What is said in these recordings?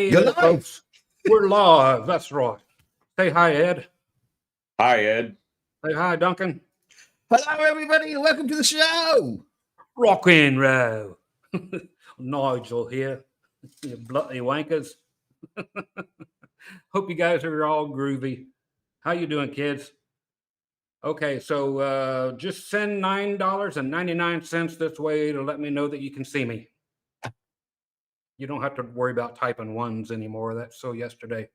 Hey You're there, live. folks. We're live. That's right. Say hi, Ed. Hi, Ed. Say hi, Duncan. Hello, everybody, and welcome to the show. Rock and roll. Nigel here. You bloody wankers. Hope you guys are all groovy. How you doing, kids? Okay, so just send $9.99 this way to let me know that you can see me. You don't have to worry about typing ones anymore. That's so yesterday.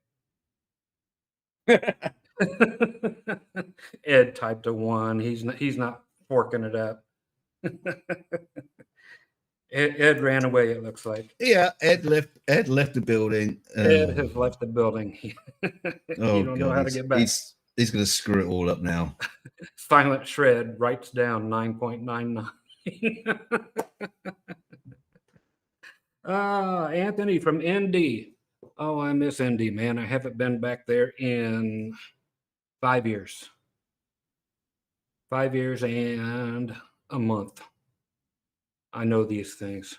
Ed typed a 1. He's not forking it up. Ed ran away, it looks like. Yeah, Ed left the building. Ed has left the building. He don't know how to get back. He's going to screw it all up now. Silent Shred writes down 9.99. Anthony from ND. Oh, I miss ND, man. I haven't been back there in 5 years. 5 years and a month. I know these things.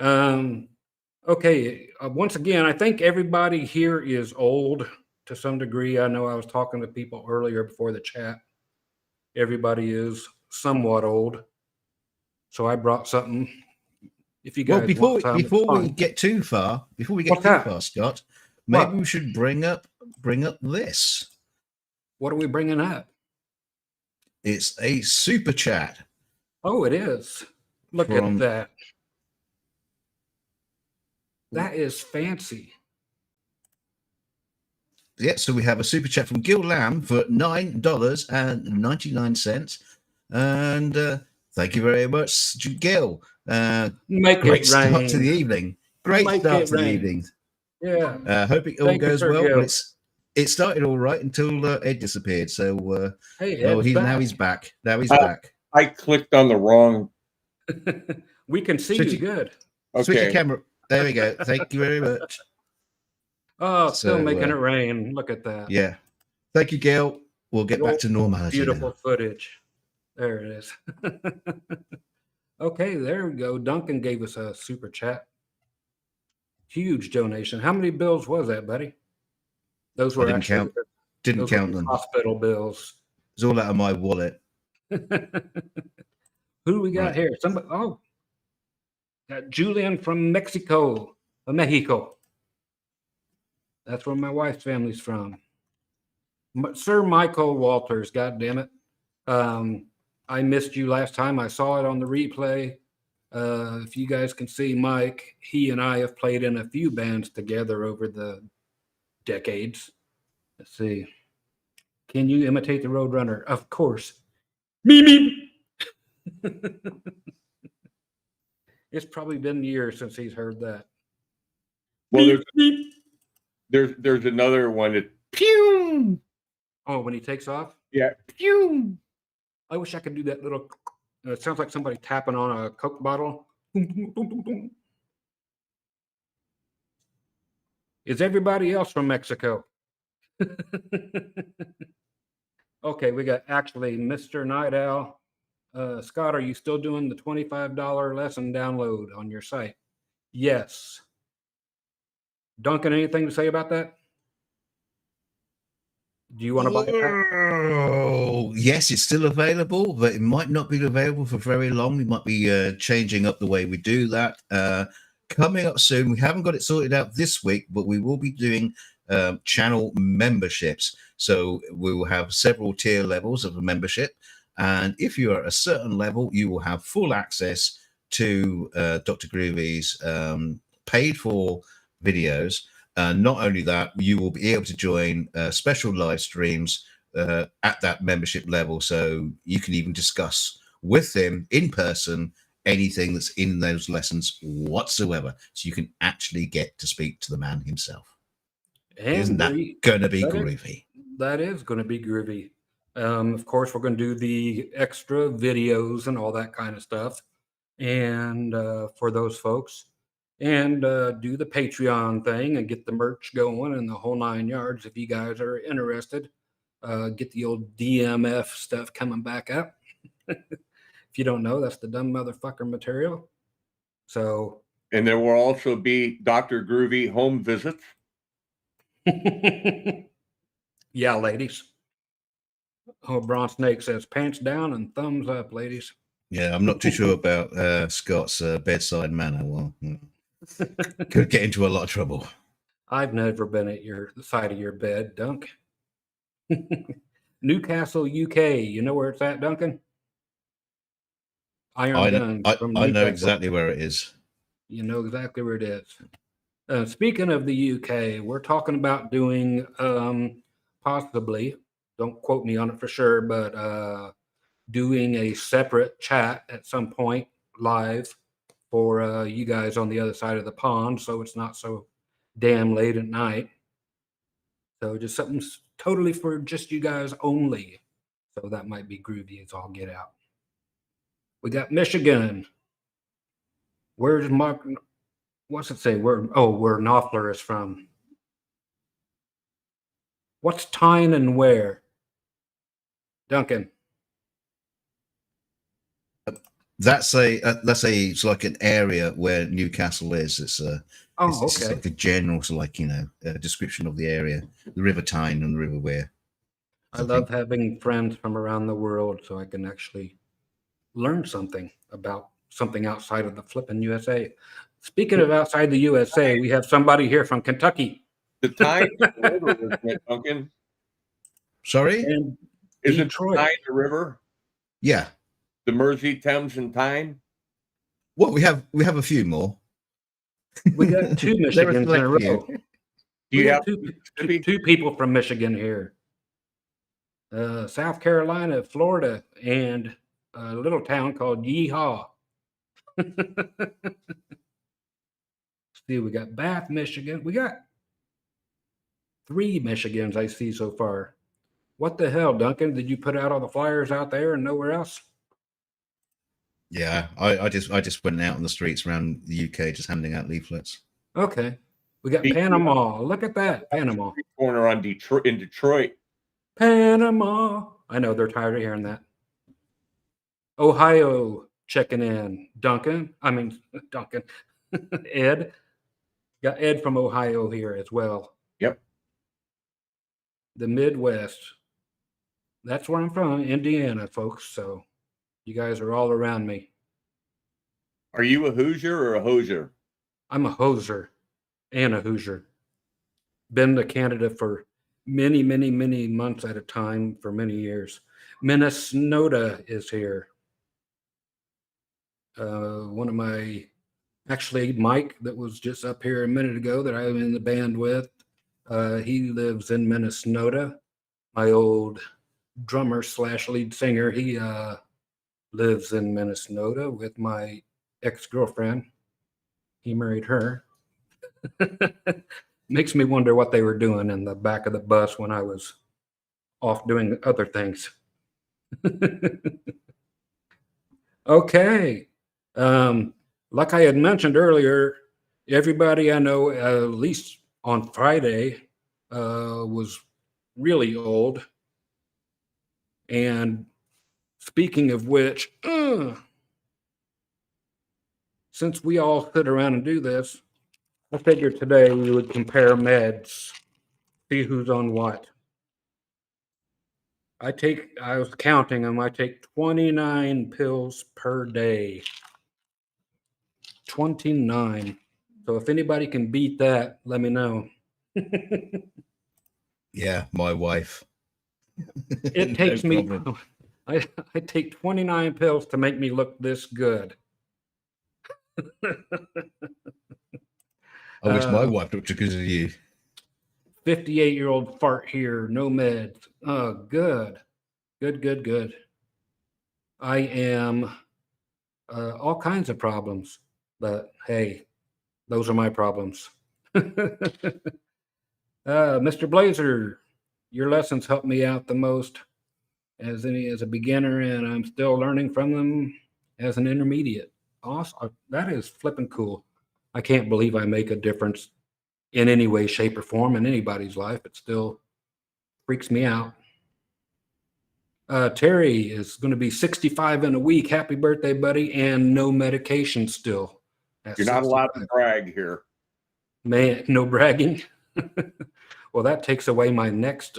Okay. Once again, I think everybody here is old to some degree. I know I was talking to people earlier before the chat. Everybody is somewhat old. So I brought something. If you guys before we get too far, Scott, maybe we should bring up this. What are we bringing up? It's a super chat. Oh, it is. Look at that. That is fancy. Yeah, so we have a super chat from Gil Lamb for $9.99. And thank you very much, Gil. Great start to the evening. Great start to the evening. Yeah. Hope it all goes well. But it started all right until Ed disappeared. So he's back. Now he's back. I clicked on the wrong. We can see you good. Okay. Switch your camera. There we go. Thank you very much. Oh, still making it rain. Look at that. Yeah. Thank you, Gail. We'll get back to normality. Beautiful footage. There it is. Okay, there we go. Duncan gave us a super chat. Huge donation. How many bills was that, buddy? Those were didn't count them. Hospital bills. It's all out of my wallet. Who do we got here? Somebody. Oh, got Julian from Mexico. That's where my wife's family's from. Sir Michael Walters, God damn it. I missed you last time. I saw it on the replay. If you guys can see Mike, he and I have played in a few bands together over the decades. Let's see. Can you imitate the Roadrunner? Of course. Me. It's probably been years since he's heard that. Well, there's another one that pew. Oh, when he takes off? Yeah. Pew. I wish I could do that little. It sounds like somebody tapping on a Coke bottle. Is everybody else from Mexico? Okay, we got actually Mr. Night Owl. Scott, are you still doing the $25 lesson download on your site? Yes. Duncan, anything to say about that? Do you want to buy it? Oh, yes, it's still available, but it might not be available for very long. We might be changing up the way we do that. Coming up soon. We haven't got it sorted out this week, but we will be doing channel memberships. So we will have several tier levels of a membership. And if you are at a certain level, you will have full access to Dr. Groovy's paid for videos. Not only that, you will be able to join special live streams at that membership level. So you can even discuss with him in person anything that's in those lessons whatsoever. So you can actually get to speak to the man himself. And isn't that going to be groovy? That is going to be groovy. Of course, we're going to do the extra videos and all that kind of stuff. And for those folks. And do the Patreon thing and get the merch going and the whole 9 yards. If you guys are interested, get the old DMF stuff coming back up. If you don't know, that's the dumb motherfucker material. So And there will also be Dr. Groovy home visits. Yeah, ladies. Oh, Braun Snake says pants down and thumbs up, ladies. Yeah, I'm not too sure about Scott's bedside manner. Well, could get into a lot of trouble. I've never been at the side of your bed, Dunk. Newcastle, UK. You know where it's at, Duncan? Iron Guns from I know Newcastle. exactly where it is. You know exactly where it is. Speaking of the UK, we're talking about doing possibly, don't quote me on it for sure, but doing a separate chat at some point live for you guys on the other side of the pond, so it's not so damn late at night. So just something totally for just you guys only. So that might be groovy as all get out. We got Michigan. Where's Mark? What's it say? Where Knopfler is from. What's Tyne and where? Duncan. That's it's like an area where Newcastle is. It's it's like a general description of the area, the River Tyne and the River Wear. I love having friends from around the world so I can actually learn something about something outside of the flipping USA. Speaking of outside the USA, we have somebody here from Kentucky. The Tyne River, isn't it, Duncan? Sorry? And Isn't Detroit. Tyne the river? Yeah. The Mersey, Thames, and Tyne? Well, we have a few more. We got two Michigans in a row. Do you have two people from Michigan here. South Carolina, Florida, and a little town called Yeehaw. See, we got Bath, Michigan. We got 3 Michigans I see so far. What the hell, Duncan? Did you put out all the flyers out there and nowhere else? Yeah, I just went out on the streets around the UK just handing out leaflets. Okay. We got Panama. Look at that. Panama. Corner on Detroit in Detroit. Panama. I know they're tired of hearing that. Ohio checking in. Duncan. Ed. Got Ed from Ohio here as well. Yep. The Midwest. That's where I'm from, Indiana, folks. So you guys are all around me. Are you a Hoosier or a Hosier? I'm a hoser and a Hoosier. Been to Canada for many, many, many months at a time for many years. Minnesota is here. One of Mike that was just up here a minute ago that I'm in the band with, he lives in Minnesota. My old drummer / lead singer, he lives in Minnesota with my ex-girlfriend. He married her. Makes me wonder what they were doing in the back of the bus when I was off doing other things. Okay. Like I had mentioned earlier, everybody I know, at least on Friday, was really old. And speaking of which, since we all sit around and do this, I figured today we would compare meds, see who's on what. I was counting them, I take 29 pills per day. 29. So if anybody can beat that, let me know. Yeah, my wife. It takes me, I take 29 pills to make me look this good. I wish my wife looked as good as you. 58-year-old fart here, no meds. Oh, good. Good. I am all kinds of problems, but hey, those are my problems. Mr. Blazer, your lessons helped me out the most as a beginner, and I'm still learning from them as an intermediate. Awesome. That is flipping cool. I can't believe I make a difference in any way, shape, or form in anybody's life. It still freaks me out. Terry is going to be 65 in a week. Happy birthday, buddy. And no medication still. at You're not allowed 65. to brag here. Man, no bragging. Well, that takes away my next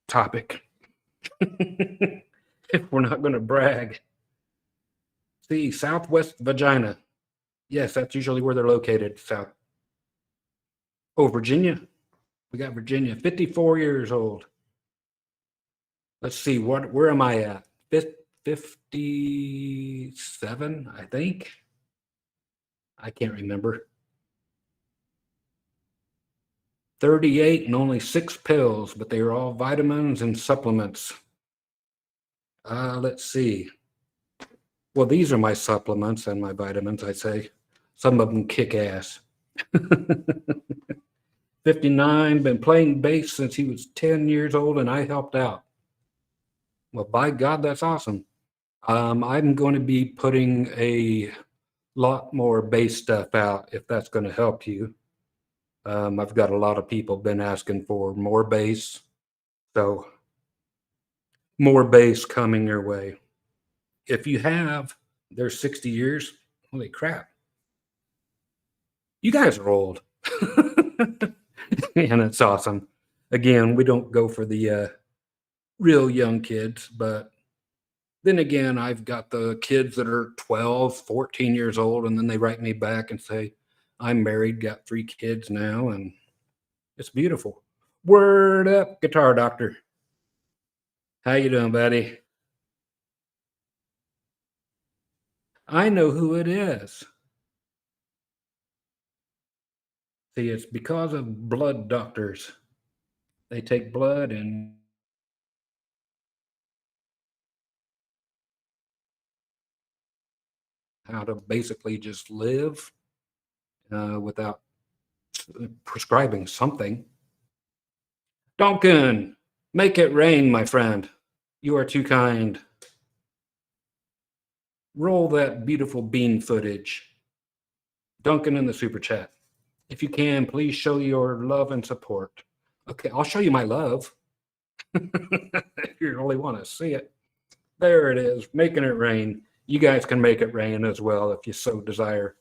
topic. If we're not going to brag. See, Southwest Vagina. Yes, that's usually where they're located. South. Oh, Virginia. We got Virginia, 54 years old. Let's see, where am I at? 57, I think. I can't remember. 38 and only 6 pills, but they are all vitamins and supplements. Let's see. Well, these are my supplements and my vitamins, I say. Some of them kick ass. 59, been playing bass since he was 10 years old, and I helped out. Well, by God, that's awesome. I'm going to be putting a lot more bass stuff out if that's going to help you. I've got a lot of people been asking for more bass, so more bass coming your way. If you have, there's 60 years. Holy crap. You guys are old. And it's awesome. Again, we don't go for the real young kids, but then again, I've got the kids that are 12, 14 years old, and then they write me back and say, I'm married, got 3 kids now, and it's beautiful. Word up, Guitar Doctor. How you doing, buddy? I know who it is. See, it's because of blood doctors. They take blood and how to basically just live without prescribing something. Duncan, make it rain, my friend. You are too kind. Roll that beautiful bean footage. Duncan in the super chat. If you can, please show your love and support. Okay, I'll show you my love. If you really want to see it. There it is, making it rain. You guys can make it rain as well if you so desire.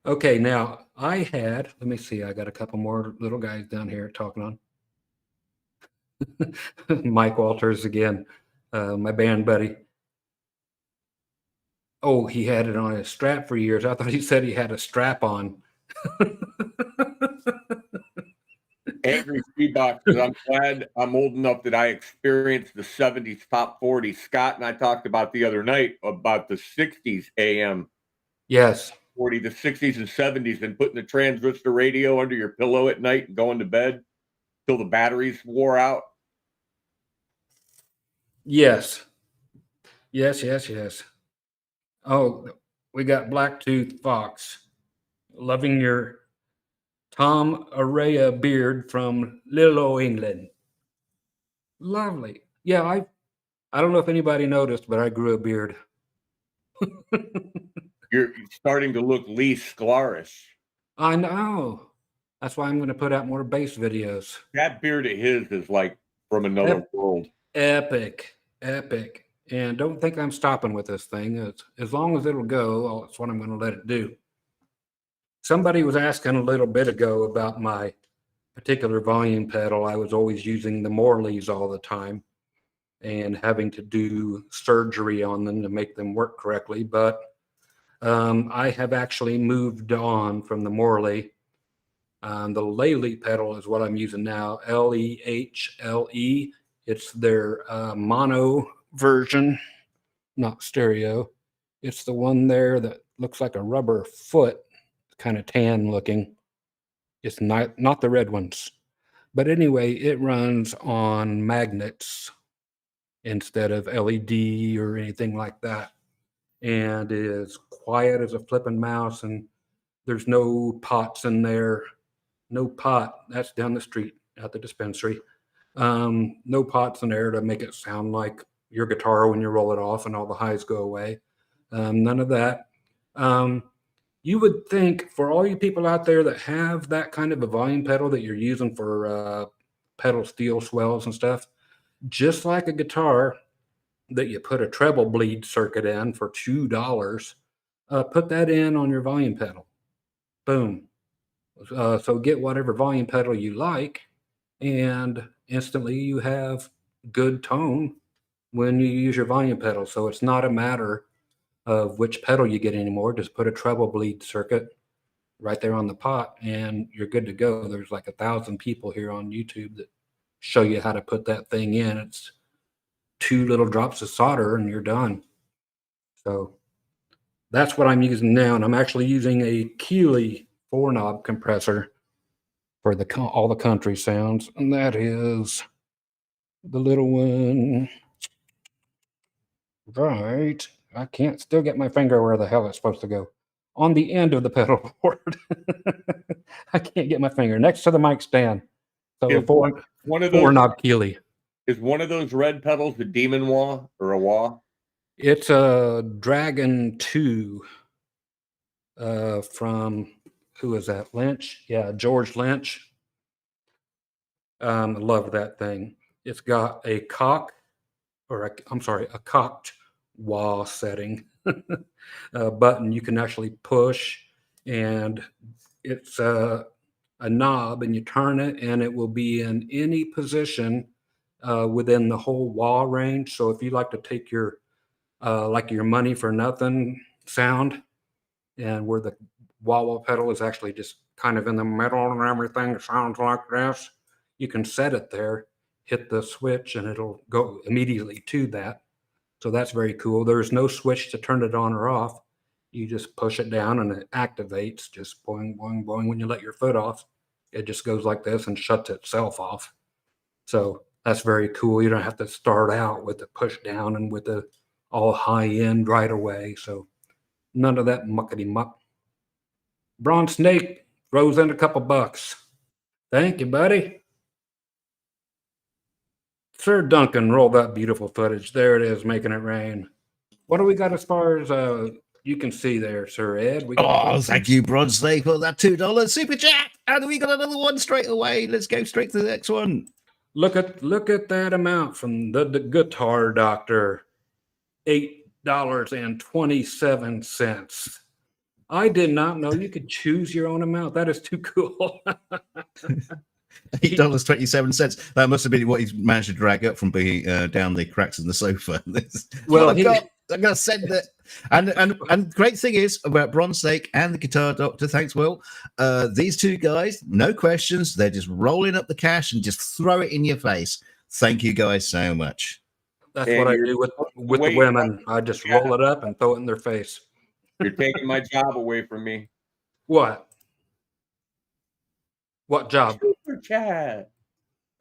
Okay, now let me see, I got a couple more little guys down here talking on. Mike Walters again, my band buddy. Oh, he had it on his Strat for years. I thought he said he had a strap on. Angry Speedbox, I'm glad I'm old enough that I experienced the 70s top 40. Scott and I talked about the other night about the 60s AM. Yes. 40, the 60s and 70s, and putting the transistor radio under your pillow at night and going to bed till the batteries wore out. Yes. Yes. Oh, we got Blacktooth Fox. Loving your Tom Araya beard from Lillo, England. Lovely. Yeah, I don't know if anybody noticed, but I grew a beard. You're starting to look Lee Sclarish. I know. That's why I'm going to put out more bass videos. That beard of his is like from another world. Epic. And don't think I'm stopping with this thing. As long as it'll go, that's what I'm going to let it do. Somebody was asking a little bit ago about my particular volume pedal. I was always using the Morleys all the time and having to do surgery on them to make them work correctly. But I have actually moved on from the Morley. The Lely pedal is what I'm using now, Lehle. It's their mono version, not stereo. It's the one there that looks like a rubber foot, kind of tan looking. It's not the red ones. But anyway, it runs on magnets instead of LED or anything like that. And is quiet as a flipping mouse, and there's no pots in there. No pot. That's down the street at the dispensary. No pots in there to make it sound like your guitar when you roll it off and all the highs go away. None of that. You would think for all you people out there that have that kind of a volume pedal that you're using for pedal steel swells and stuff, just like a guitar that you put a treble bleed circuit in for $2. Put that in on your volume pedal. Boom. So get whatever volume pedal you like, and instantly you have good tone when you use your volume pedal. So it's not a matter of which pedal you get anymore. Just put a treble bleed circuit right there on the pot and you're good to go. There's like 1,000 people here on YouTube that show you how to put that thing in. It's 2 little drops of solder and you're done. So that's what I'm using now. And I'm actually using a Keeley 4-knob compressor for all the country sounds. And that is the little one. Right. I can't still get my finger where the hell it's supposed to go. On the end of the pedal board. I can't get my finger next to the mic stand. So Is one of those 4-knob Keeley. Is one of those red pedals a demon wah or a wah? It's a Dragon 2 from, who is that? Lynch? Yeah, George Lynch. Love that thing. It's got a cocked wah setting button you can actually push, and it's a knob, and you turn it and it will be in any position within the whole wah range. So if you like to take your like your money for nothing sound, and where the wah pedal is actually just kind of in the middle and everything sounds like this, you can set it there, hit the switch, and it'll go immediately to that. So that's very cool. There's no switch to turn it on or off. You just push it down and it activates, just boing, boing, boing. When you let your foot off, it just goes like this and shuts itself off. So that's very cool. You don't have to start out with the push down and with the all high end right away. So none of that muckety muck. Bronze Snake throws in a couple bucks. Thank you, buddy. Sir Duncan, roll that beautiful footage. There it is, making it rain. What do we got as far as you can see there, Sir Ed? Thank you, Bronze Snake, for that $2 super chat. And we got another one straight away. Let's go straight to the next one. Look at that amount from the Guitar Doctor. $8.27. I did not know you could choose your own amount. That is too cool. $8.27. That must have been what he's managed to drag up from being down the cracks in the sofa. Well, I'm gonna send it. And great thing is about Bronze Snake and the Guitar Doctor. Thanks, Will. These two guys, no questions. They're just rolling up the cash and just throw it in your face. Thank you guys so much. That's what I do with the women. I just roll it up and throw it in their face. You're taking my job away from me. What? What job? Super chat.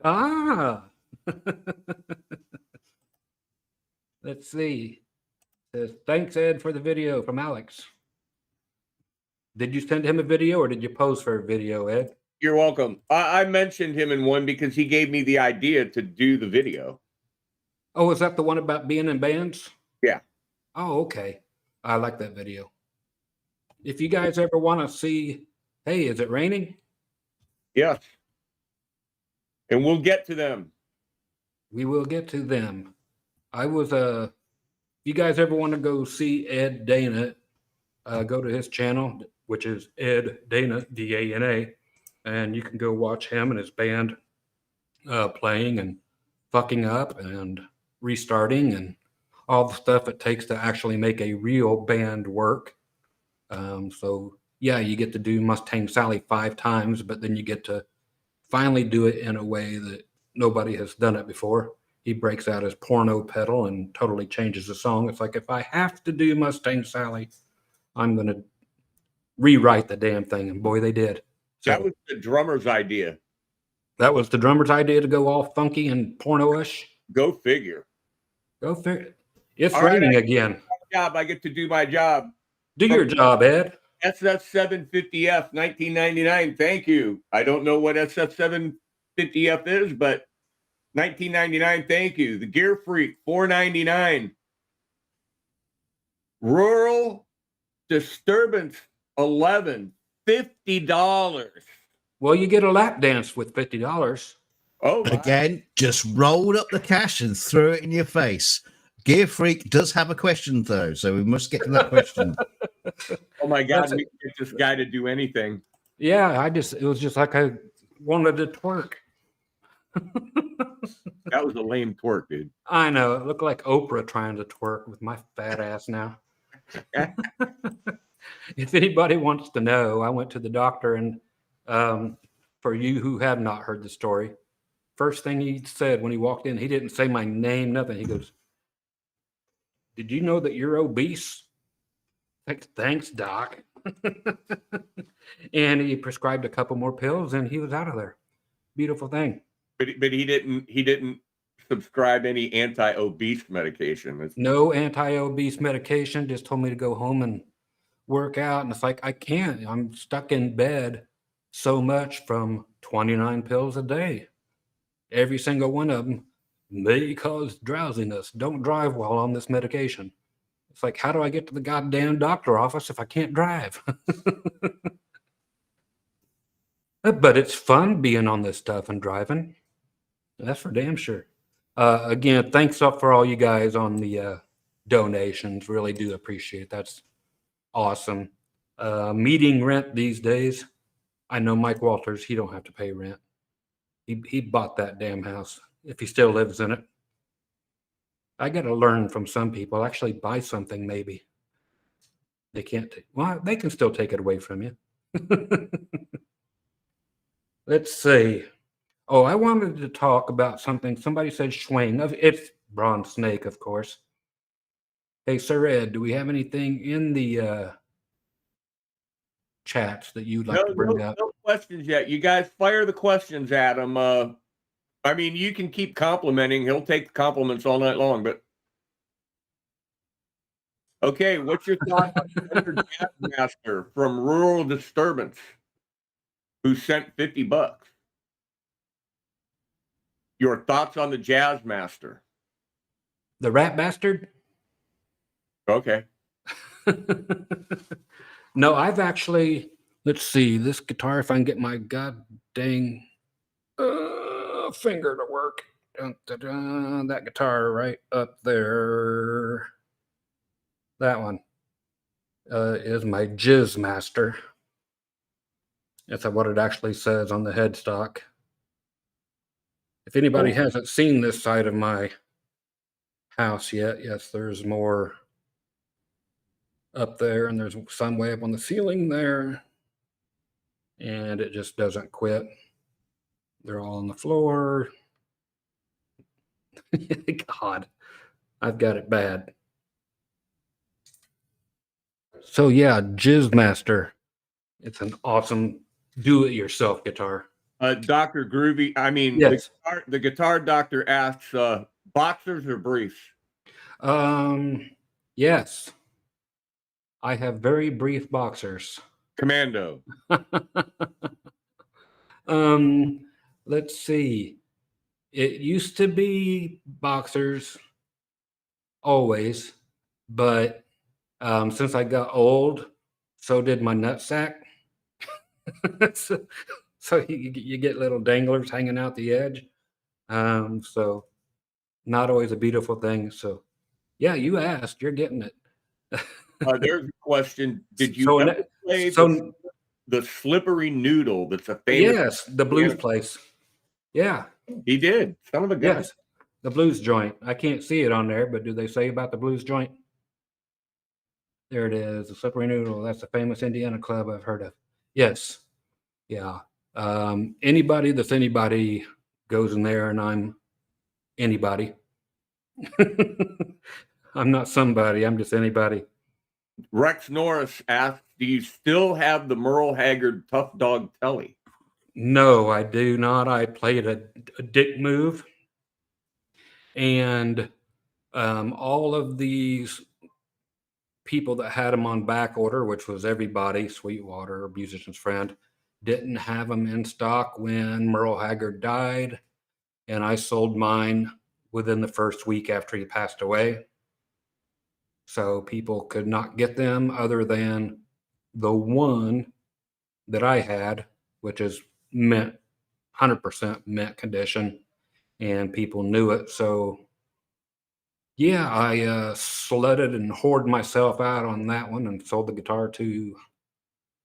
Ah. Let's see. Says, thanks, Ed, for the video from Alex. Did you send him a video or did you pose for a video, Ed? You're welcome. I mentioned him in one because he gave me the idea to do the video. Oh, is that the one about being in bands? Yeah. Oh, okay. I like that video. If you guys ever want to see, hey, is it raining? Yes. And we'll get to them. We will get to them. I was if you guys ever want to go see Ed Dana, go to his channel, which is Ed Dana, D-A-N-A, and you can go watch him and his band playing and fucking up and restarting and all the stuff it takes to actually make a real band work. So yeah, you get to do Mustang Sally 5 times, but then you get to finally do it in a way that nobody has done it before. He breaks out his porno pedal and totally changes the song. It's like, if I have to do Mustang Sally, I'm going to rewrite the damn thing. And boy, they did. So that was the drummer's idea. That was the drummer's idea to go all funky and porno-ish. Go figure. Go figure. It's all raining again. I get to do my job. Do your job, Ed. SF750F 1999. Thank you. I don't know what SF750F is, but 1999. Thank you. The Gear Freak $4.99. Rural Disturbance 11 $50. Well, you get a lap dance with $50. Oh, my. Again, just rolled up the cash and threw it in your face. Gear Freak does have a question, though, so we must get to that question. Oh, my God. That's We can get this guy to do anything. Yeah, it was just like I wanted to twerk. That was a lame twerk, dude. I know. It looked like Oprah trying to twerk with my fat ass now. If anybody wants to know, I went to the doctor, and for you who have not heard the story, first thing he said when he walked in, he didn't say my name, nothing. He goes, "Did you know that you're obese?" Like, thanks, doc. And he prescribed a couple more pills, and he was out of there. Beautiful thing. But he didn't subscribe any anti-obese medication. No anti-obese medication. Just told me to go home and work out. And it's like, I can't. I'm stuck in bed so much from 29 pills a day. Every single one of them may cause drowsiness. Don't drive while on this medication. It's like, how do I get to the goddamn doctor office if I can't drive? But it's fun being on this stuff and driving. That's for damn sure. Again, thanks up for all you guys on the donations. Really do appreciate it. That's awesome. Meeting rent these days. I know Mike Walters, he don't have to pay rent. He bought that damn house if he still lives in it. I got to learn from some people. Actually buy something maybe. They can't. Well, they can still take it away from you. Let's see. Oh, I wanted to talk about something. Somebody said Schwing. It's Bronze Snake, of course. Hey, Sir Ed, do we have anything in the chats that you'd like to bring up? No questions yet. You guys fire the questions at him. I mean, you can keep complimenting. He'll take the compliments all night long. But okay, what's your thought on Mr. Jazz Master from Rural Disturbance, who sent $50? Your thoughts on the Jazz Master? The Rat Bastard? Okay. No, I've actually, let's see, this guitar, if I can get my god dang finger to work. Dun, dun, dun, that guitar right up there. That one is my Jizz Master. That's what it actually says on the headstock. If anybody hasn't seen this side of my house yet, yes, there's more up there, and there's some way up on the ceiling there, and it just doesn't quit. They're all on the floor. God, I've got it bad. So yeah, Jizz Master. It's an awesome do-it-yourself guitar. Dr. Groovy, I mean, yes. the guitar doctor asks, boxers or briefs? Yes. I have very brief boxers. Commando. Let's see. It used to be boxers always, but since I got old, so did my nutsack. so you get little danglers hanging out the edge. So not always a beautiful thing. So yeah, you asked, you're getting it. There's a question. Did you ever play the Slippery Noodle? That's a famous. Yes, the blues place. Yeah, he did. Son of a gun. Yes, the blues joint. I can't see it on there, but do they say about the blues joint? There it is, the Slippery Noodle. That's a famous Indiana club I've heard of. Yes, yeah. Anybody that's anybody goes in there, and I'm anybody. I'm not somebody. I'm just anybody. Rex Norris asks, do you still have the Merle Haggard Tough Dog Telly? No, I do not. I played a dick move. And all of these people that had them on back order, which was everybody, Sweetwater, Musician's Friend, didn't have them in stock when Merle Haggard died. And I sold mine within the first week after he passed away. So people could not get them other than the one that I had, which is meant 100% mint condition, and people knew it. So yeah, I sledded and hoarded myself out on that one and sold the guitar to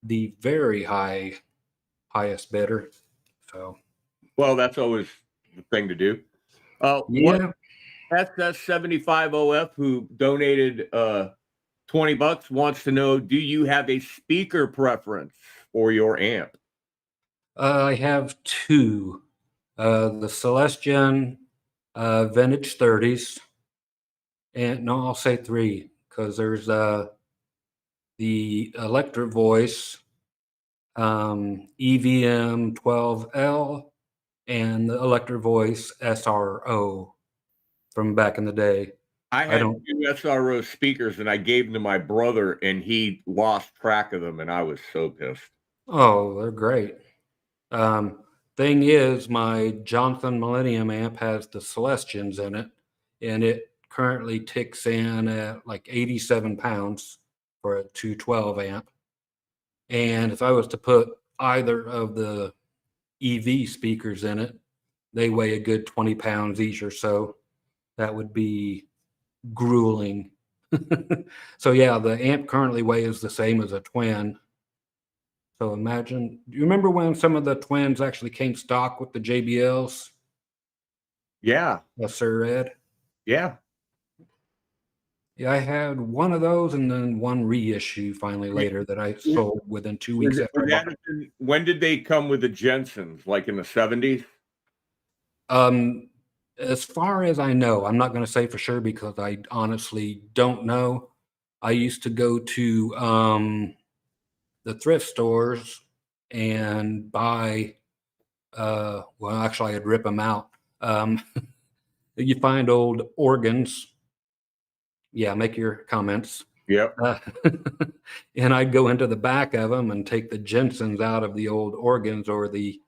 the very highest bidder. So Well, that's always the thing to do. What yeah, SS75OF, who donated $20, wants to know, do you have a speaker preference for your amp? I have two. The Celestion Vintage 30s, and no, I'll say three because there's the Electro Voice EVM 12L and the Electro Voice SRO from back in the day. I I had don't. 2 SRO speakers, and I gave them to my brother, and he lost track of them, and I was so pissed. Oh, they're great. Thing is, my Johnson Millennium amp has the Celestions in it, and it currently ticks in at like 87 pounds for a 212 amp. And if I was to put either of the EV speakers in it, they weigh a good 20 pounds each or so. That would be grueling. So yeah, the amp currently weighs the same as a twin. So imagine, do you remember when some of the twins actually came stock with the JBLs? Yeah, Yes, sir, Ed. yeah. Yeah, I had one of those and then one reissue finally later that I sold within 2 weeks after I bought it. When did they come with the Jensens? Like in the 70s? As far as I know, I'm not going to say for sure because I honestly don't know. I used to go to the thrift stores and buy. Well, actually, I'd rip them out. You find old organs. Yeah, make your comments. Yep. And I'd go into the back of them and take the Jensens out of the old organs or the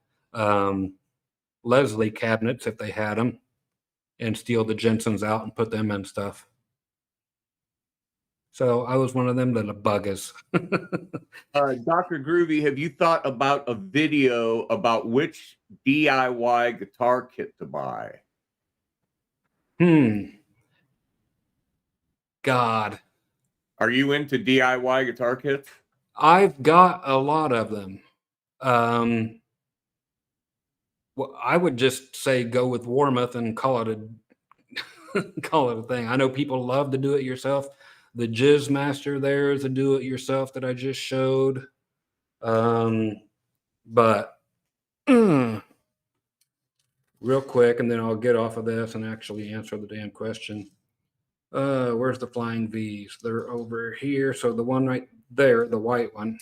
Leslie cabinets if they had them, and steal the Jensens out and put them in stuff. So I was one of them little buggers. Dr. Groovy, have you thought about a video about which DIY guitar kit to buy? God, Are you into DIY guitar kits? I've got a lot of them. Well, I would just say go with Warmoth and call it a thing. I know people love to do it yourself. The Jizz Master there is a do it yourself that I just showed. But real quick, and then I'll get off of this and actually answer the damn question. Where's the Flying V's? They're over here. So the one right there, the white one,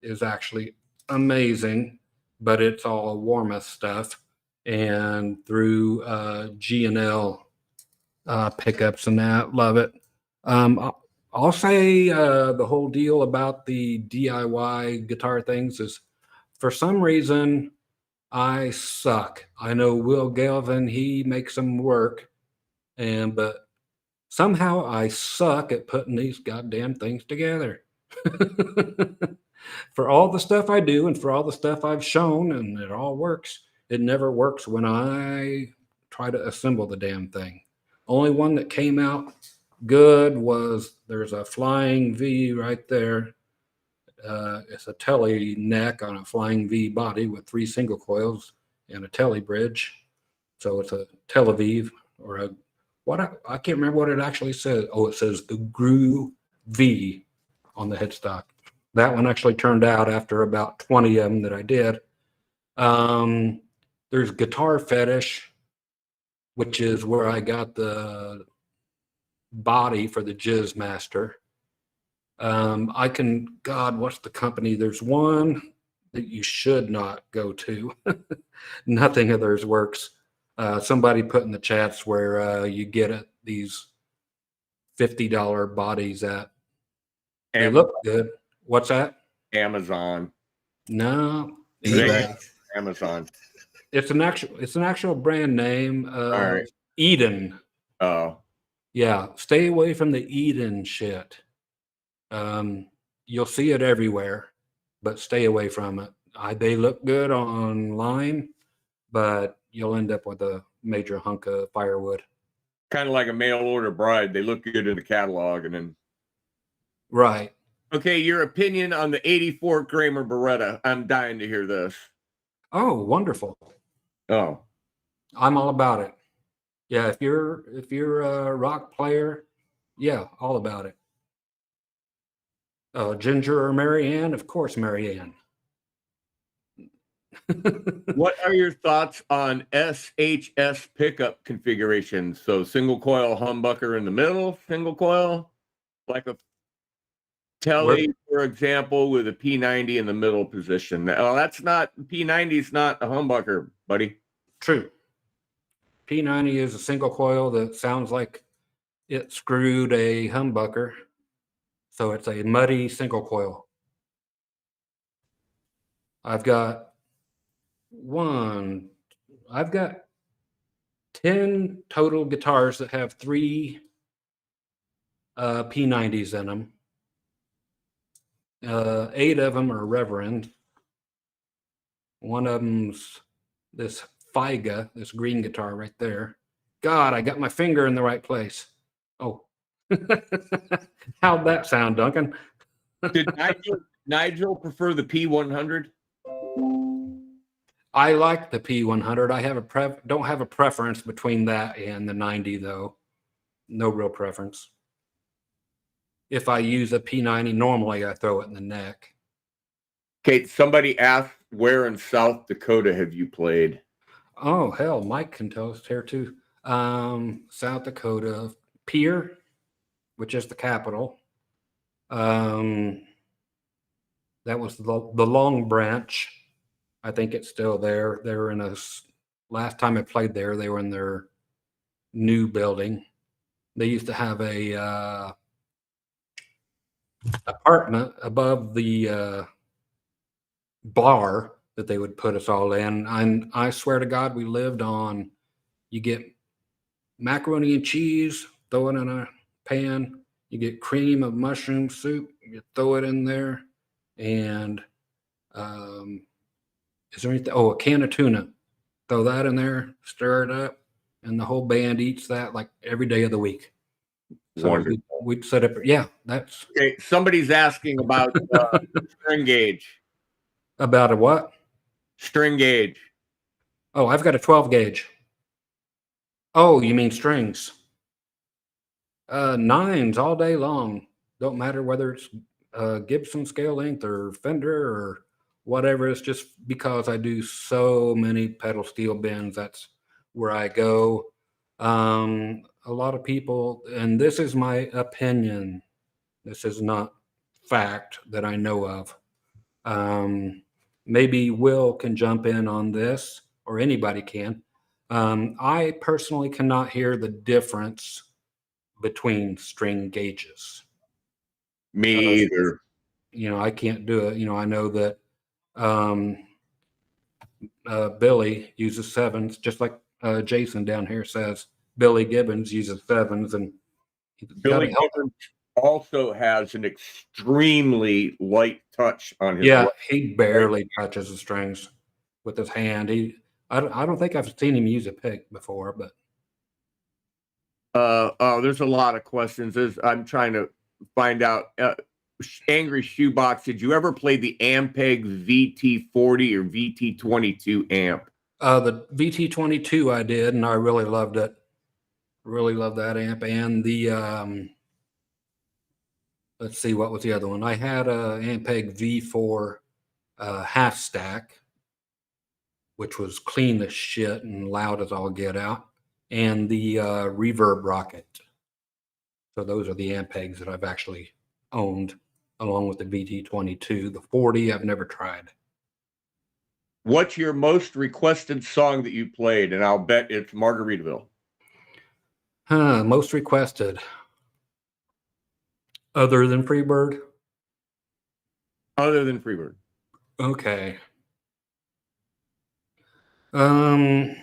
is actually amazing, but it's all Warmoth stuff. And through G&L pickups and that, love it. I'll say the whole deal about the DIY guitar things is, for some reason, I suck. I know Will Galvin, he makes them work, but somehow I suck at putting these goddamn things together. For all the stuff I do and for all the stuff I've shown, and it all works, it never works when I try to assemble the damn thing. Only one that came out good was, there's a Flying V right there. It's a Tele neck on a Flying V body with 3 single coils and a Tele bridge. So it's a Tel Aviv, or a, I can't remember what it actually says. Oh, it says the Groove V on the headstock. That one actually turned out after about 20 of them that I did. There's Guitar Fetish, which is where I got the body for the Jizz Master. God, what's the company? There's one that you should not go to. Nothing of theirs works. Somebody put in the chats where you get these $50 bodies at. They look good. What's that? Amazon. No. eBay. Amazon. It's an actual brand name. All right. Eden. Oh. Yeah. Stay away from the Eden shit. You'll see it everywhere, but stay away from it. They look good online, but you'll end up with a major hunk of firewood. Kind of like a mail order bride. They look good in the catalog, and then. Right. Okay, your opinion on the 84 Kramer Beretta. I'm dying to hear this. Oh, wonderful. Oh. I'm all about it. Yeah, if you're a rock player, yeah, all about it. Ginger or Marianne? Of course, Marianne. What are your thoughts on Shs Pickup Configurations? So single coil humbucker in the middle, single coil, like a Telly, for example, with a P90 in the middle position. Oh, that's not P90 is not a humbucker, buddy. True. P90 is a single coil that sounds like it screwed a humbucker. So it's a muddy single coil. I've got 10 total guitars that have 3 P90s in them. 8 of them are Reverend. One of them's this Figa, this green guitar right there. God, I got my finger in the right place. Oh, how'd that sound, Duncan? Did Nigel prefer the P100? I like the P100. I don't have a preference between that and the 90 though. No real preference. If I use a P90, normally I throw it in the neck. Okay, somebody asked, where in South Dakota have you played? Oh, hell, Mike can tell us here too. South Dakota, Pierre, which is the capital. That was the Long Branch. I think it's still there. They were last time I played there, they were in their new building. They used to have a apartment above the bar that they would put us all in. And I swear to God, we lived on, you get macaroni and cheese, throw it in a pan, you get cream of mushroom soup, you throw it in there, and is there anything? Oh, a can of tuna. Throw that in there, stir it up, and the whole band eats that like every day of the week. So we'd set up. Yeah, that's okay. Somebody's asking about string gauge. About a what? String gauge. Oh, I've got a 12 gauge. Oh, you mean strings? 9s all day long. Don't matter whether it's Gibson scale length or Fender or whatever. It's just because I do so many pedal steel bends. That's where I go. A lot of people, and this is my opinion. This is not fact that I know of. Maybe Will can jump in on this, or anybody can. I personally cannot hear the difference between string gauges. Me either. I can't do it. I know that Billy uses 7s, just like Jason down here says. Billy Gibbons uses 7s, and Billy Gibbons also has an extremely light touch on his. Yeah, he barely touches the strings with his hand. I don't think I've seen him use a pick before, but there's a lot of questions. I'm trying to find out. Angry Shoebox, did you ever play the Ampeg VT40 or VT22 amp? The VT22 I did, and I really loved it. Really loved that amp. And the let's see, what was the other one? I had a Ampeg V4 half stack, which was clean as shit and loud as all get out, and the Reverb Rocket. So those are the Ampegs that I've actually owned, along with the VT22. The 40 I've never tried. What's your most requested song that you played? And I'll bet it's Margaritaville. Most requested. Other than Freebird? Other than Freebird. Okay. Yeah,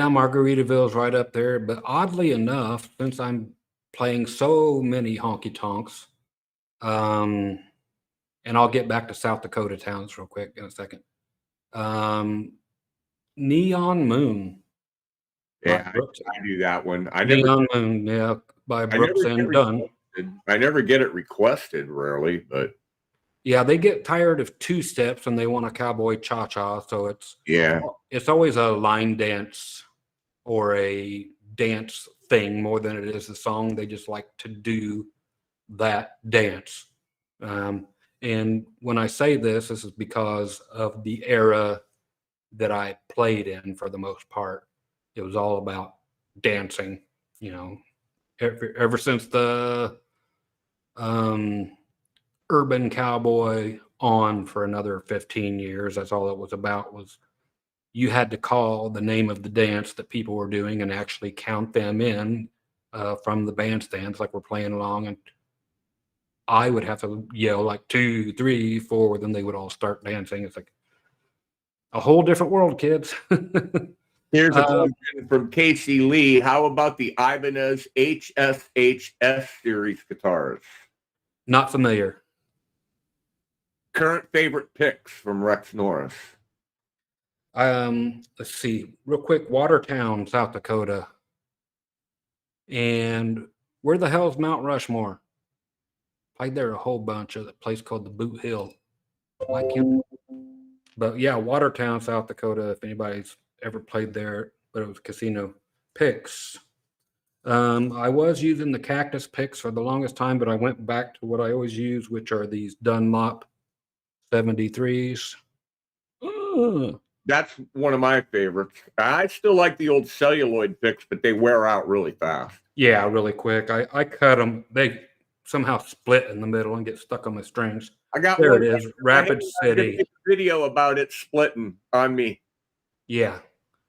Margaritaville's right up there, but oddly enough, since I'm playing so many honky tonks, and I'll get back to South Dakota towns real quick in a second. Neon Moon. Yeah, Brooks. I do that one. Neon Moon, yeah, by Brooks and Dunn. I never get it requested, rarely, but yeah, they get tired of two steps and they want a cowboy cha-cha. So it's always a line dance or a dance thing more than it is a song. They just like to do that dance. And when I say this is because of the era that I played in. For the most part, it was all about dancing, ever since the urban cowboy on for another 15 years. That's all it was about. Was you had to call the name of the dance that people were doing and actually count them in from the bandstands like we're playing along, and I would have to yell like 2, 3, 4, then they would all start dancing. It's like a whole different world, kids. Here's a question from Casey Lee. How about the Ibanez HSHS series guitars? Not familiar. Current favorite picks from Rex Norris. Let's see, real quick. Watertown, South Dakota. And where the hell's Mount Rushmore? Played there a whole bunch of a place called the Boot Hill. Why can't? But yeah, Watertown, South Dakota. If anybody's ever played there, but it was casino picks. I was using the Cactus picks for the longest time, but I went back to what I always use, which are these Dunlop 73s. That's one of my favorites. I still like the old celluloid picks, but they wear out really fast. Yeah, really quick. I cut them. They somehow split in the middle and get stuck on my strings. I got there. One It is, Rapid City. Video about it splitting on me. Yeah,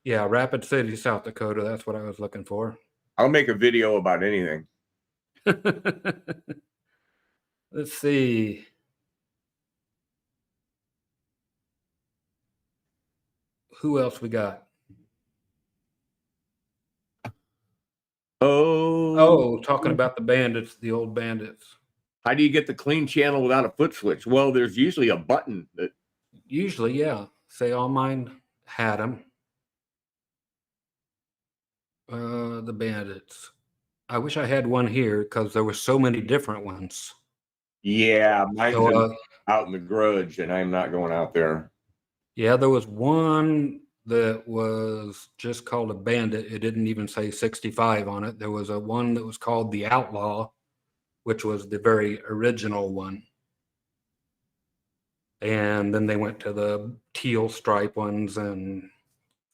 Rapid City, South Dakota. That's what I was looking for. I'll make a video about anything. Let's see. Who else we got? Oh, talking about the Bandits, the old Bandits. How do you get the clean channel without a foot switch? Well, there's usually a button that. Usually, yeah. Say all mine had them. The Bandits. I wish I had one here because there were so many different ones. Yeah, mine's out in the garage, and I'm not going out there. Yeah, there was one that was just called a Bandit. It didn't even say 65 on it. There was a one that was called the Outlaw, which was the very original one. And then they went to the teal stripe ones and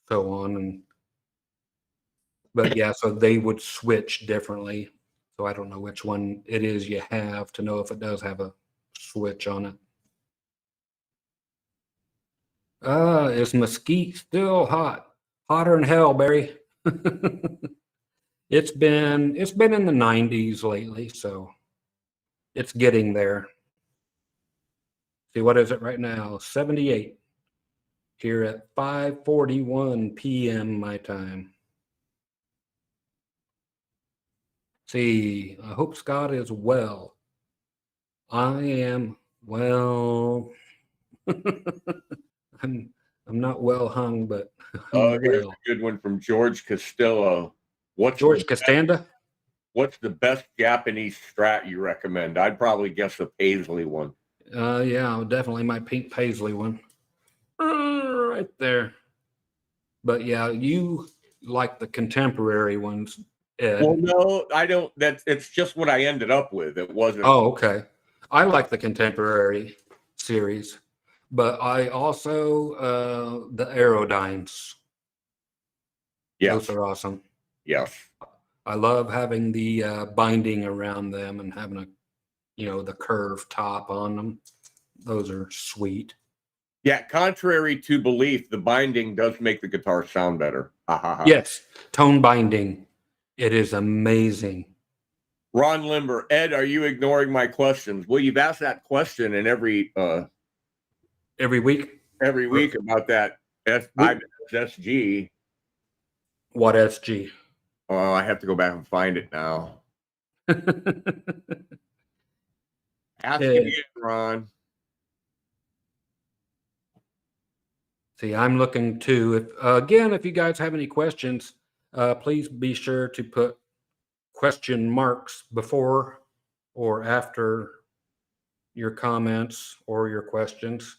so on. But yeah, so they would switch differently. So I don't know which one it is you have to know if it does have a switch on it. Is Mesquite still hot? Hotter than hell, Barry. It's been in the 90s lately, so it's getting there. See, what is it right now? 78 here at 5:41 p.m. my time. See, I hope Scott is well. I am well. I'm not well hung, but here's a good one from George Castillo. George Costanda? What's the best Japanese Strat you recommend? I'd probably guess the Paisley one. Yeah, definitely my pink Paisley one. Right there. But yeah, you like the contemporary ones, Ed. Well, no, I don't. It's just what I ended up with. It wasn't. Oh, okay. I like the contemporary series, but I also the Aerodynes. Yes. Those are awesome. Yes. I love having the binding around them and having the curved top on them. Those are sweet. Yeah, contrary to belief, the binding does make the guitar sound better. Yes, tone binding. It is amazing. Ron Limber, Ed, are you ignoring my questions? Well, you've asked that question in every week. Every week about that SG. What SG? Oh, I have to go back and find it now. Ask it again, Ron. See, I'm looking too. If you guys have any questions, please be sure to put question marks before or after your comments or your questions,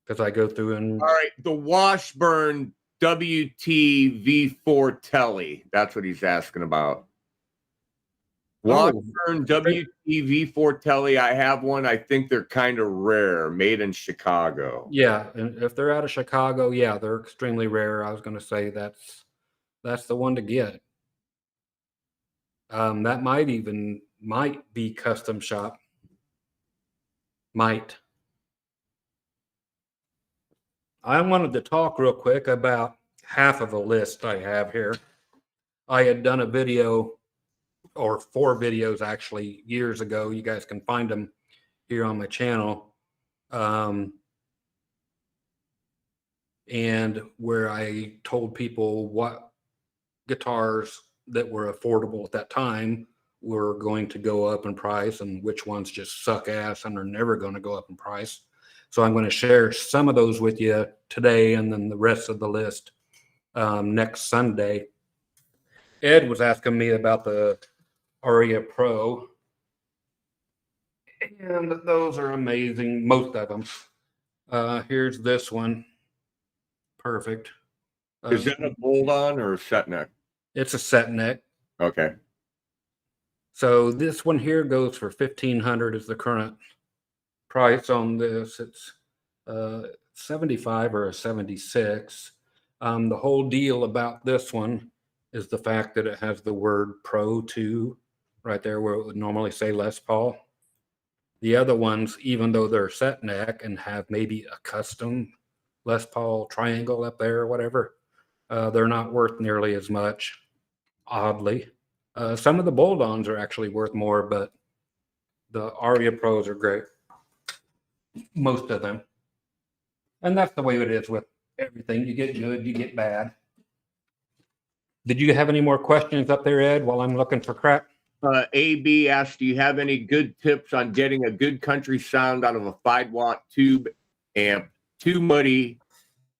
because I go through and All right, the Washburn WTV4 Telly. That's what he's asking about. Washburn WTV4 Telly. I have one. I think they're kind of rare, made in Chicago. yeah, and if they're out of Chicago, yeah, they're extremely rare. I was going to say that's the one to get. That might be custom shop. Might. I wanted to talk real quick about half of a list I have here. I had done a video, or 4 videos actually, years ago. You guys can find them here on my channel. And where I told people what guitars that were affordable at that time were going to go up in price and which ones just suck ass and are never going to go up in price. So I'm going to share some of those with you today, and then the rest of the list next Sunday. Ed was asking me about the Aria Pro, and those are amazing, most of them. Here's this one. Perfect. Is that a bolt-on or a set neck? It's a set neck. Okay. So this one here goes for $1,500 is the current price on this. It's 75 or a 76. The whole deal about this one is the fact that it has the word Pro 2 right there where it would normally say Les Paul. The other ones, even though they're set neck and have maybe a custom Les Paul triangle up there or whatever, they're not worth nearly as much, oddly. Some of the bolt-ons are actually worth more, but the Aria Pros are great. Most of them. And that's the way it is with everything. You get good, you get bad. Did you have any more questions up there, Ed, while I'm looking for crap? AB asked, do you have any good tips on getting a good country sound out of a 5-watt tube amp? Too muddy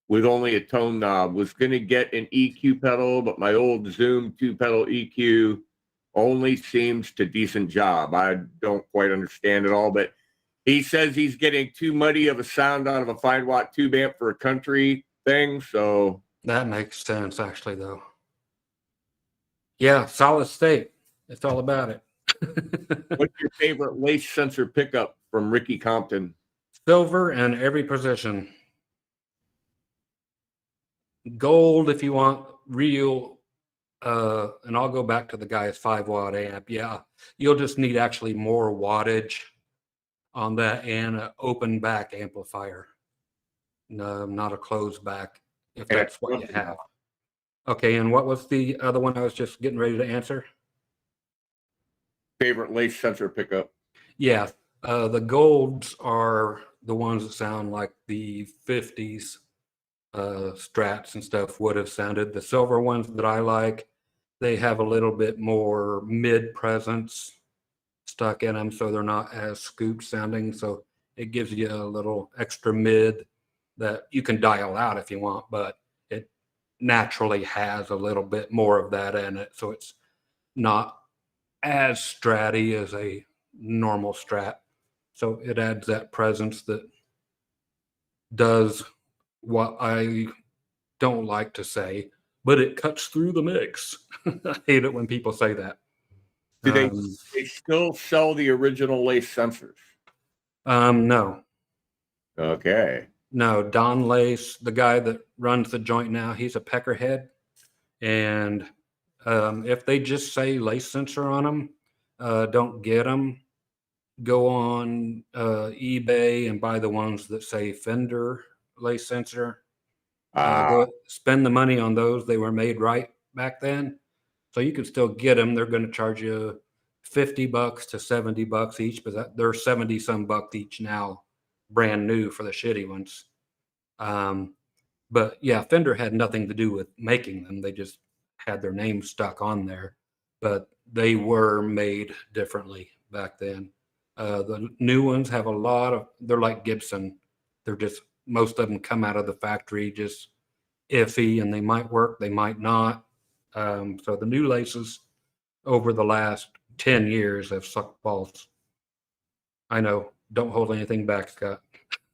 with only a tone knob. Was going to get an EQ pedal, but my old Zoom 2-pedal EQ only seems to decent job. I don't quite understand it all, but he says he's getting too muddy of a sound out of a 5-watt tube amp for a country thing. So that makes sense, actually, though. Yeah, solid state. It's all about it. What's your favorite lace sensor pickup from Ricky Compton? Silver in every position. Gold if you want real. And I'll go back to the guy's 5-watt amp. Yeah, you'll just need actually more wattage on that and an open back amplifier. No, not a closed back, if that's what you have. Okay, and what was the other one I was just getting ready to answer? Favorite lace sensor pickup? Yeah, the golds are the ones that sound like the 50s Strats and stuff would have sounded. The silver ones that I like, they have a little bit more mid presence stuck in them, so they're not as scooped sounding. So it gives you a little extra mid that you can dial out if you want, but it naturally has a little bit more of that in it. So it's not as stratty as a normal Strat. So it adds that presence that does what I don't like to say, but it cuts through the mix. I hate it when people say that. Do they still sell the original lace sensors? No. Okay. No, Don Lace, the guy that runs the joint now, he's a peckerhead. And if they just say lace sensor on them, don't get them. Go on eBay and buy the ones that say Fender lace sensor. Go spend the money on those. They were made right back then. So you can still get them. They're going to charge you $50 to $70 each, but they're 70 some bucks each now, brand new for the shitty ones. But yeah, Fender had nothing to do with making them. They just had their name stuck on there, but they were made differently back then. The new ones have they're like Gibson. They're just most of them come out of the factory just iffy, and they might work, they might not. So the new laces over the last 10 years have sucked balls. I know. Don't hold anything back, Scott.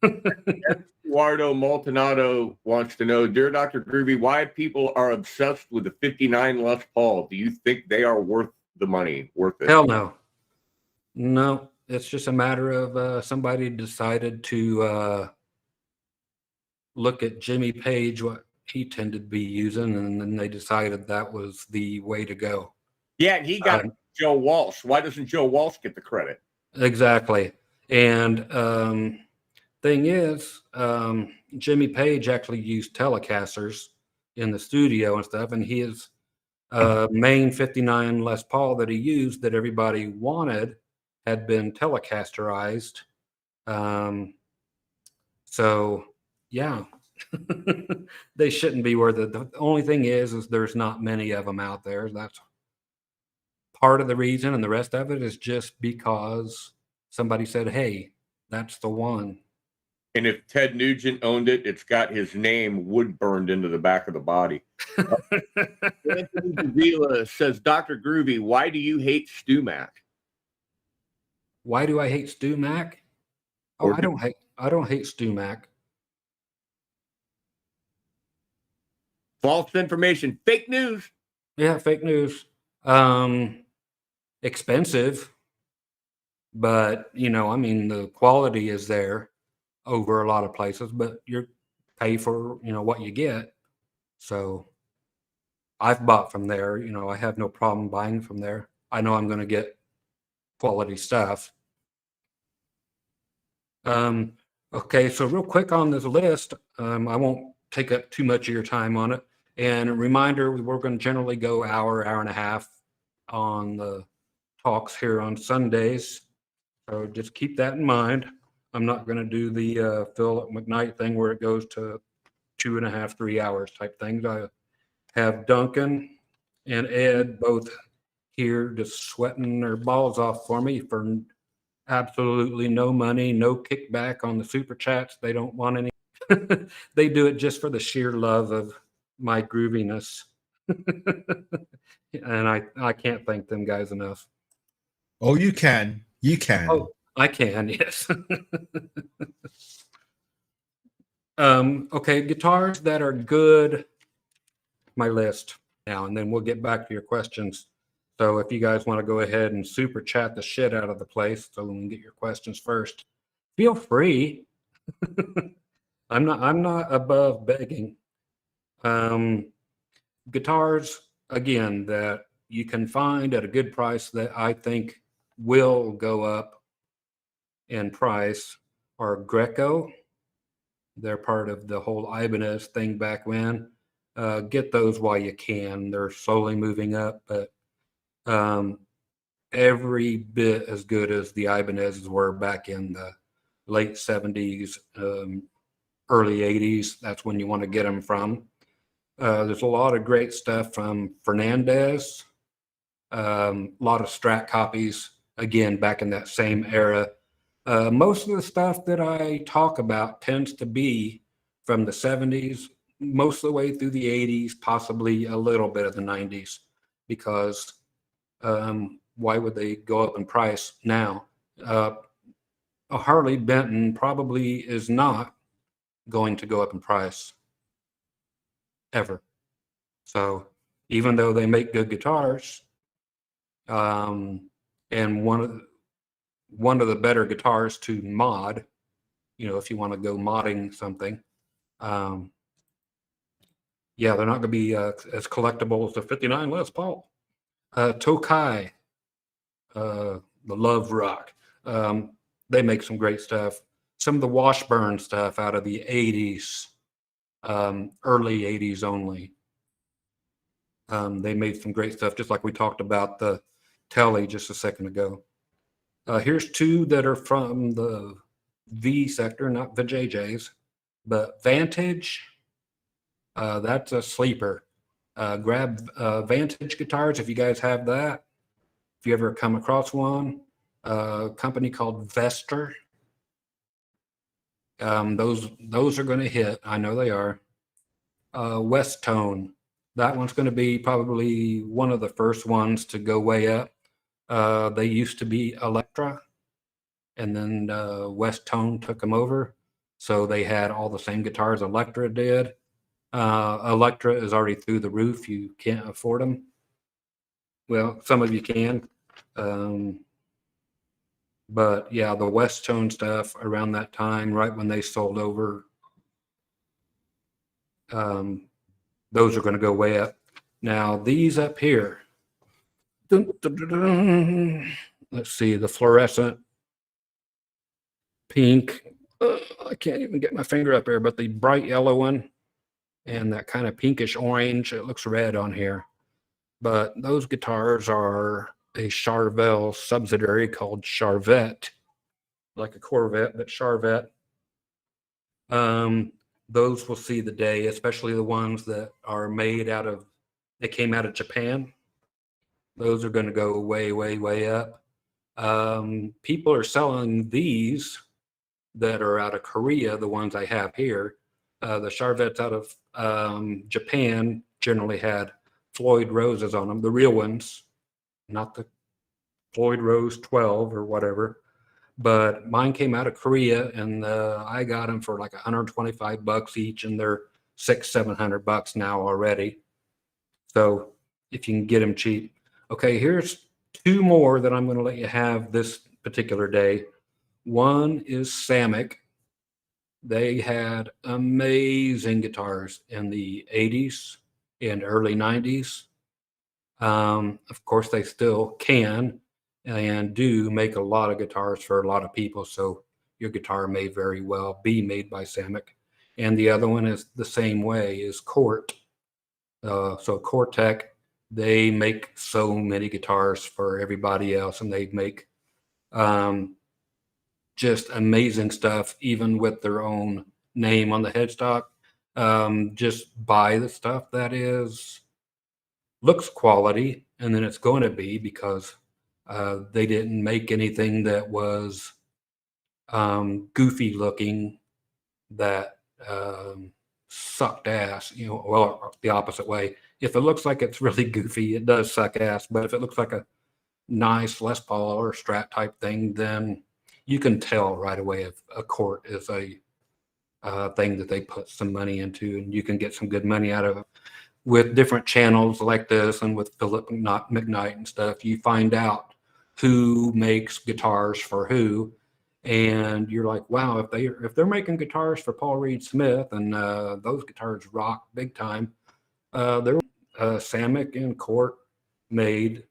Eduardo Maltonado wants to know, dear Dr. Groovy, why people are obsessed with the 59 Les Paul. Do you think they are worth the money? Worth it? Hell no. No, it's just a matter of somebody decided to look at Jimmy Page, what he tended to be using, and then they decided that was the way to go. Yeah, and he got Joe Walsh. Why doesn't Joe Walsh get the credit? Exactly. And thing is, Jimmy Page actually used Telecasters in the studio and stuff, and his main 59 Les Paul that he used that everybody wanted had been Telecasterized. So yeah, they shouldn't be worth it. The only thing is there's not many of them out there. That's part of the reason, and the rest of it is just because somebody said, hey, that's the one. And if Ted Nugent owned it, it's got his name wood burned into the back of the body. Anthony Davila says, Dr. Groovy, why do you hate Stu Mac? Why do I hate Stu Mac? Oh, I don't hate Stu Mac. False information, fake news. Yeah, fake news. Expensive, but I mean, the quality is there over a lot of places, but you're pay for what you get. So I've bought from there. I have no problem buying from there. I know I'm going to get quality stuff. Okay, so real quick on this list, I won't take up too much of your time on it. And a reminder, we're going to generally go hour and a half on the talks here on Sundays. So just keep that in mind. I'm not going to do the Philip McKnight thing where it goes to 2.5, 3 hours type things. I have Duncan and Ed both here just sweating their balls off for me for absolutely no money, no kickback on the super chats. They don't want any. They do it just for the sheer love of my grooviness. And I can't thank them guys enough. Oh, you can. You can. Oh, I can, yes. Okay, guitars that are good. My list now, and then we'll get back to your questions. So if you guys want to go ahead and super chat the shit out of the place so we can get your questions first, feel free. I'm not above begging. Guitars, again, that you can find at a good price that I think will go up in price are Greco. They're part of the whole Ibanez thing back when. Get those while you can. They're slowly moving up, but every bit as good as the Ibanez's were back in the late 70s, early 80s. That's when you want to get them from. There's a lot of great stuff from Fernandez, a lot of Strat copies, again, back in that same era. Most of the stuff that I talk about tends to be from the 70s, most of the way through the 80s, possibly a little bit of the 90s, because why would they go up in price now? A Harley Benton probably is not going to go up in price ever. So even though they make good guitars, and one of the better guitars to mod, if you want to go modding something, yeah, they're not going to be as collectible as the 59 Les Paul. Tokai, the Love Rock, they make some great stuff. Some of the Washburn stuff out of the 80s, early 80s only. They made some great stuff, just like we talked about the Telly just a second ago. Here's two that are from the V sector, not the JJs, but Vantage. That's a sleeper. Grab Vantage guitars if you guys have that. If you ever come across one, a company called Vester. Those are going to hit. I know they are. West Tone. That one's going to be probably one of the first ones to go way up. They used to be Electra, and then West Tone took them over. So they had all the same guitars Electra did. Electra is already through the roof. You can't afford them. Well, some of you can. But yeah, the West Tone stuff around that time, right when they sold over, those are going to go way up. Now, these up here, let's see, the fluorescent pink. I can't even get my finger up there, but the bright yellow one and that kind of pinkish orange, it looks red on here. But those guitars are a Charvel subsidiary called Charvette, like a Corvette, but Charvette. Those will see the day, especially the ones that are made out of, they came out of Japan. Those are going to go way, way, way up. People are selling these that are out of Korea, the ones I have here. The Charvettes out of Japan generally had Floyd Roses on them, the real ones, not the Floyd Rose 12 or whatever. But mine came out of Korea, and I got them for like $125 each, and they're $600-700 now already. So if you can get them cheap. Okay, here's two more that I'm going to let you have this particular day. One is Samick. They had amazing guitars in the 80s and early 90s. Of course, they still can and do make a lot of guitars for a lot of people. So your guitar may very well be made by Samick. And the other one is the same way, is Cort. So Cortec, they make so many guitars for everybody else, and they make just amazing stuff, even with their own name on the headstock. Just buy the stuff that looks quality, and then it's going to be, because they didn't make anything that was goofy looking that sucked ass, well, the opposite way. If it looks like it's really goofy, it does suck ass. But if it looks like a nice Les Paul or Strat type thing, then you can tell right away if a Cort is a thing that they put some money into, and you can get some good money out of it. With different channels like this, and with Philip McKnight and stuff, you find out who makes guitars for who, and you're like, wow, if they're making guitars for Paul Reed Smith, and those guitars rock big time. Samick and Cort made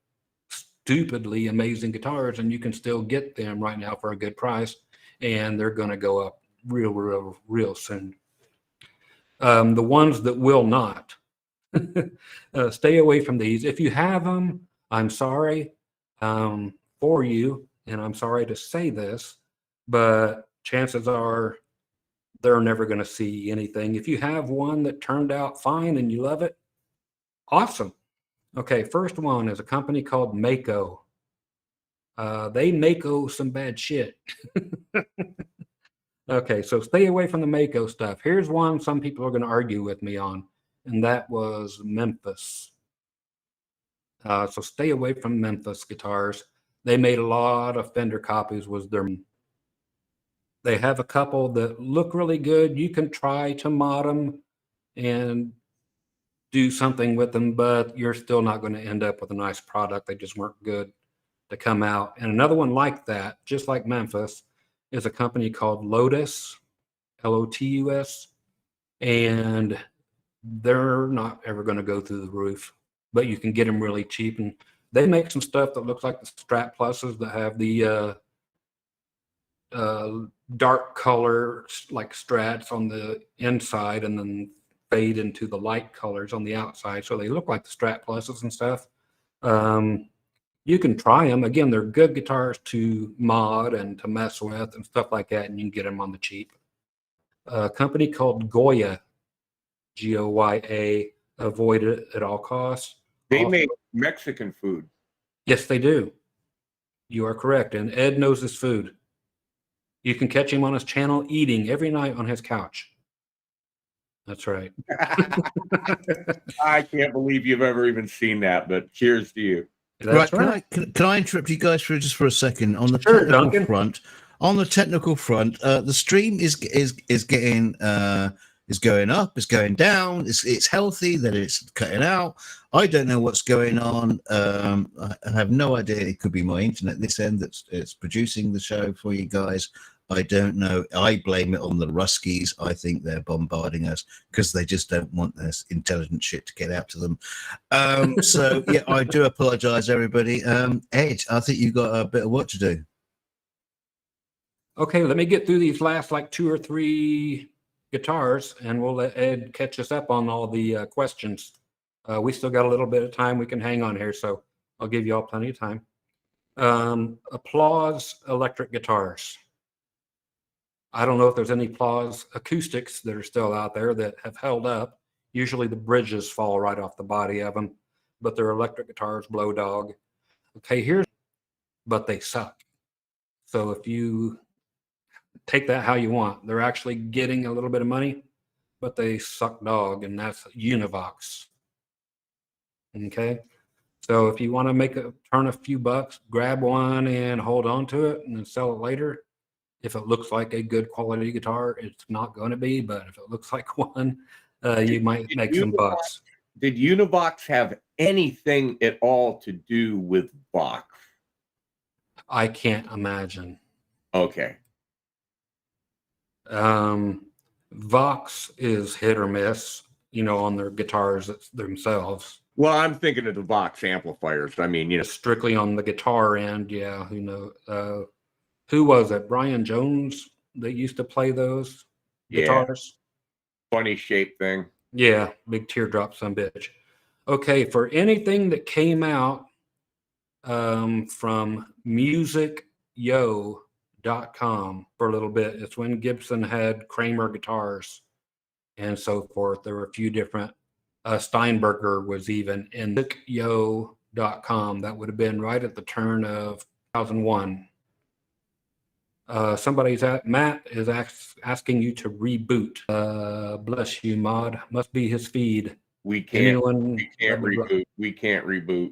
stupidly amazing guitars, and you can still get them right now for a good price, and they're going to go up real soon. The ones that will not, stay away from these. If you have them, I'm sorry for you, and I'm sorry to say this, but chances are they're never going to see anything. If you have one that turned out fine and you love it, awesome. Okay, first one is a company called Mako. They Mako some bad shit. Okay, so stay away from the Mako stuff. Here's one some people are going to argue with me on, and that was Memphis. So stay away from Memphis guitars. They made a lot of Fender copies. They have a couple that look really good. You can try to mod them and do something with them, but you're still not going to end up with a nice product. They just weren't good to come out. And another one like that, just like Memphis, is a company called Lotus, Lotus, and they're not ever going to go through the roof, but you can get them really cheap. And they make some stuff that looks like the Strat Pluses that have the dark color like Strats on the inside, and then fade into the light colors on the outside, so they look like the Strat Pluses and stuff. You can try them. Again, they're good guitars to mod and to mess with and stuff like that, and you can get them on the cheap. A company called Goya, Goya, avoid it at all costs. They make Mexican food. Yes, they do. You are correct, and Ed knows his food. You can catch him on his channel eating every night on his couch. That's right. I can't believe you've ever even seen that, but cheers to you. That's right. Can I interrupt you guys for just for a second on the Sure, technical Duncan. front? On the technical front, the stream is getting is going up, it's going down, it's healthy, then it's cutting out. I don't know what's going on. I have no idea. It could be my internet this end it's producing the show for you guys. I don't know. I blame it on the Ruskies. I think they're bombarding us because they just don't want this intelligent shit to get out to them. So yeah, I do apologize, everybody. Ed, I think you got a bit of work to do. Okay, let me get through these last like 2 or 3 guitars, and we'll let Ed catch us up on all the questions. We still got a little bit of time. We can hang on here, so I'll give you all plenty of time. Applause electric guitars. I don't know if there's any Applause acoustics that are still out there that have held up. Usually the bridges fall right off the body of them, but they're electric guitars, blow dog. Okay, but they suck. So if you take that how you want, they're actually getting a little bit of money, but they suck dog, and that's Univox. Okay, so if you want to turn a few bucks, grab one and hold on to it and then sell it later. If it looks like a good quality guitar, it's not going to be, but if it looks like one, you might make some bucks. Did Univox have anything at all to do with Vox? I can't imagine. Okay. Vox is hit or miss, on their guitars themselves. Well, I'm thinking of the Vox amplifiers. I mean, strictly on the guitar end, yeah. Who knows? Who was it? Brian Jones that used to play those guitars? Funny shape thing. Yeah, big teardrop, some bitch. Okay, for anything that came out from musicyo.com for a little bit, it's when Gibson had Kramer guitars and so forth. There were a few different. Steinberger was even in musicyo.com. That would have been right at the turn of 2001. Matt is asking you to reboot. Bless you, Mod. Must be his feed. We can't reboot. We can't reboot.